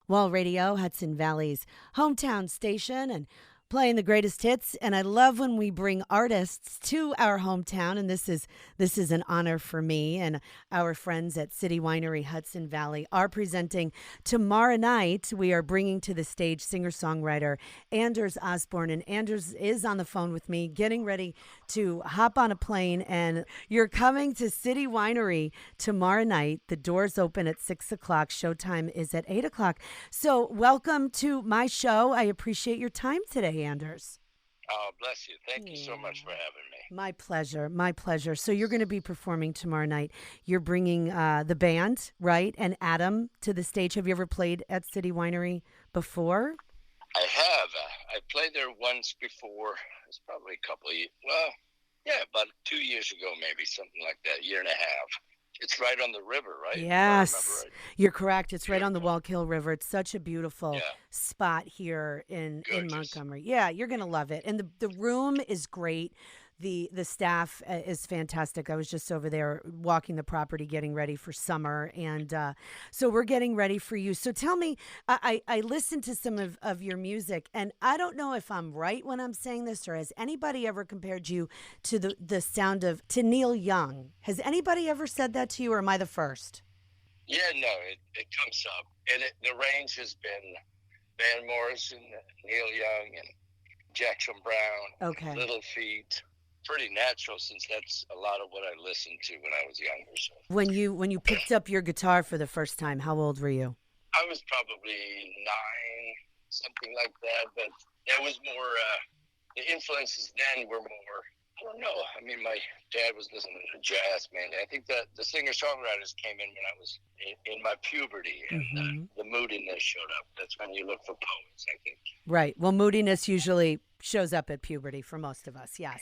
Wall Radio, Hudson Valley's hometown station, and playing the greatest hits. And I love when we bring artists to our hometown, and this is an honor for me. And our friends at City Winery Hudson Valley are presenting tomorrow night. We are bringing to the stage singer-songwriter Anders Osborne, and Anders is on the phone with me, getting ready to hop on a plane. And you're coming to City Winery tomorrow night. The doors open at 6 o'clock. Showtime is at 8 o'clock. So welcome to my show. I appreciate your time today, Anders. Oh, bless you. Thank you so much for having me. My pleasure. My pleasure. So you're going to be performing tomorrow night. You're bringing the band, right, and Adam to the stage. Have you ever played at City Winery before? I have. I played there once before. It's probably a couple of years. Well, yeah, about 2 years ago, maybe, something like that, year and a half. It's right on the river, right? Yes, Right. you're correct. It's right on the Wallkill River. It's such a beautiful Yeah, spot here in gorgeous. Montgomery. Yeah, you're going to love it. And the room is great. The staff is fantastic. I was just over there walking the property, getting ready for summer, and so we're getting ready for you. So tell me, I listened to some of your music, and I don't know if I'm right when I'm saying this, or has anybody ever compared you to the sound of to Neil Young? Has anybody ever said that to you, or am I the first? Yeah, no, it comes up. And the range has been Van Morrison, Neil Young, and Jackson Brown, Okay. Little Feat. Pretty natural since that's a lot of what I listened to when I was younger. So When you picked up your guitar for the first time, how old were you? I was probably 9, something like that. But that was more, the influences then were more, I don't know. I mean, my dad was listening to jazz, man. I think that the singer-songwriters came in when I was in my puberty, and Hmm. the moodiness showed up. That's when you look for poets, I think. Right. Well, moodiness usually shows up at puberty for most of us. Yes.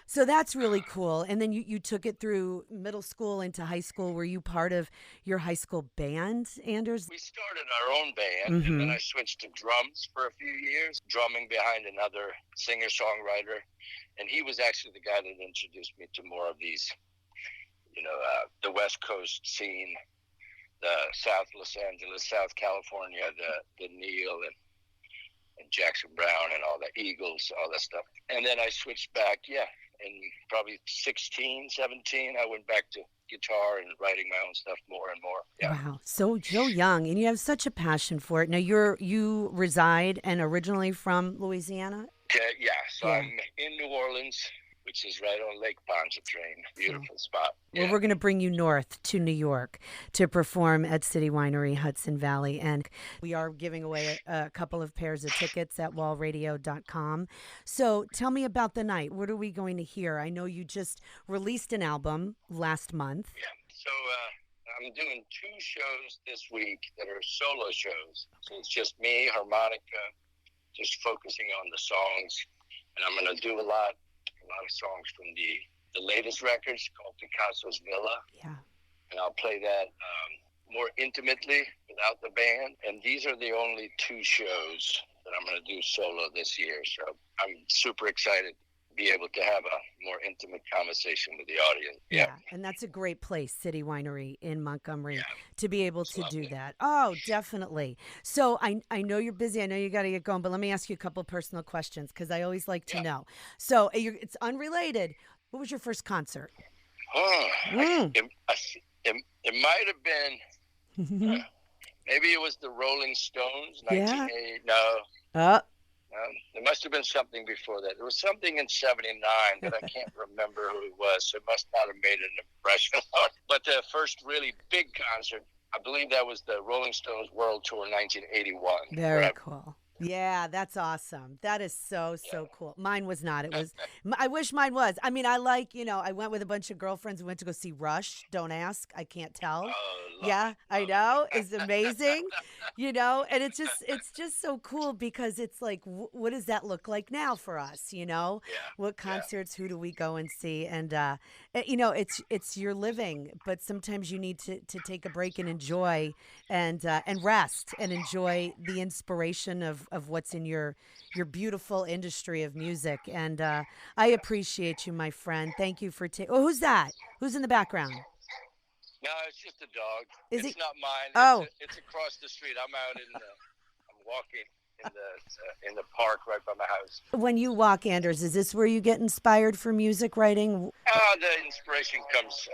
So that's really cool. And then you took it through middle school into high school. Were you part of your high school band, Anders? We started our own band, and then Mm-hmm. I switched to drums for a few years, drumming behind another singer-songwriter. And he was actually the guy that introduced me to more of these, the West Coast scene, the South Los Angeles, South California, the Neil and Jackson Brown and all the Eagles, all that stuff. And then I switched back, in probably 16, 17, I went back to guitar and writing my own stuff more and more. Yeah. Wow. So young, and you have such a passion for it. Now you reside and originally from Louisiana? Okay, yeah, so Yeah. I'm in New Orleans, which is right on Lake Pontchartrain. Beautiful spot. Well, Yeah. we're going to bring you north to New York to perform at City Winery Hudson Valley. And we are giving away a couple of pairs of tickets at wallradio.com. So tell me about the night. What are we going to hear? I know you just released an album last month. Yeah. So I'm doing 2 shows this week that are solo shows. So it's just me, harmonica, just focusing on the songs. And I'm going to do a lot of songs from the latest records called Picasso's Villa. Yeah. And I'll play that more intimately without the band. And these are the only 2 shows that I'm going to do solo this year. So I'm super excited to be able to have a more intimate conversation with the audience. Yeah, and that's a great place, City Winery in Montgomery, Yeah. to be able It's to do lovely. that. Oh, definitely. So I know you're busy. I know you got to get going, but let me ask you a couple personal questions because I always like to Yeah. know. So it's unrelated. What was your first concert? Oh, Mm. it might have been, maybe it was the Rolling Stones, Yeah. 1980. No, Oh, there must have been something before that. There was something in 79 that I can't remember who it was, so it must not have made an impression on it. But the first really big concert, I believe that was the Rolling Stones World Tour 1981. very Right? cool. Yeah, that's awesome. That is so cool. Mine was not. It was, I wish mine was. I mean, I went with a bunch of girlfriends. We went to go see Rush. Don't ask. I can't tell. Oh, Yeah, I know. It's amazing, and it's just so cool because it's like, what does that look like now for us? Yeah, What yeah, concerts, who do we go and see? And, it's your living, but sometimes you need to take a break and enjoy and rest and enjoy the inspiration of what's in your beautiful industry of music. And I appreciate you, my friend. Thank you for oh, who's that? Who's in the background? No, it's just a dog. Is It's it? not mine. Oh, It's across the street. I'm walking in the park right by my house. when you walk, Anders, is this where you get inspired for music writing? The inspiration comes,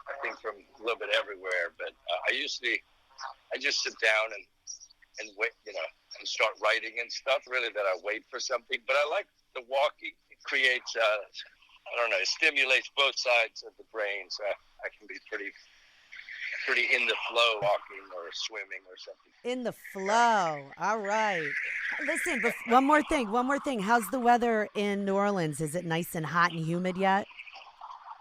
I think, from a little bit everywhere. But I just sit down and wait, and start writing and stuff. Really, that I wait for something. But I like the walking. It creates, I don't know, it stimulates both sides of the brain. So I can be pretty in the flow, walking or swimming or something. In the flow. All right. Listen, one more thing. One more thing. How's the weather in New Orleans? Is it nice and hot and humid yet?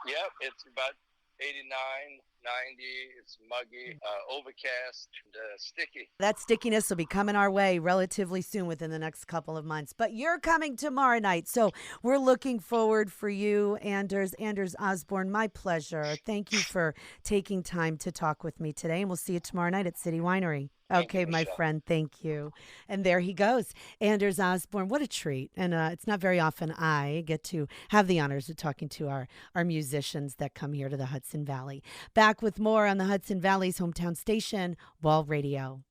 Yep, it's about 89, 90. It's muggy, overcast, and sticky. That stickiness will be coming our way relatively soon within the next couple of months. But you're coming tomorrow night. So we're looking forward for you, Anders Osborne. My pleasure. Thank you for taking time to talk with me today. And we'll see you tomorrow night at City Winery. Okay, my friend, thank you. And there he goes, Anders Osborne. What a treat. And it's not very often I get to have the honors of talking to our musicians that come here to the Hudson Valley. Back with more on the Hudson Valley's hometown station, Wall Radio.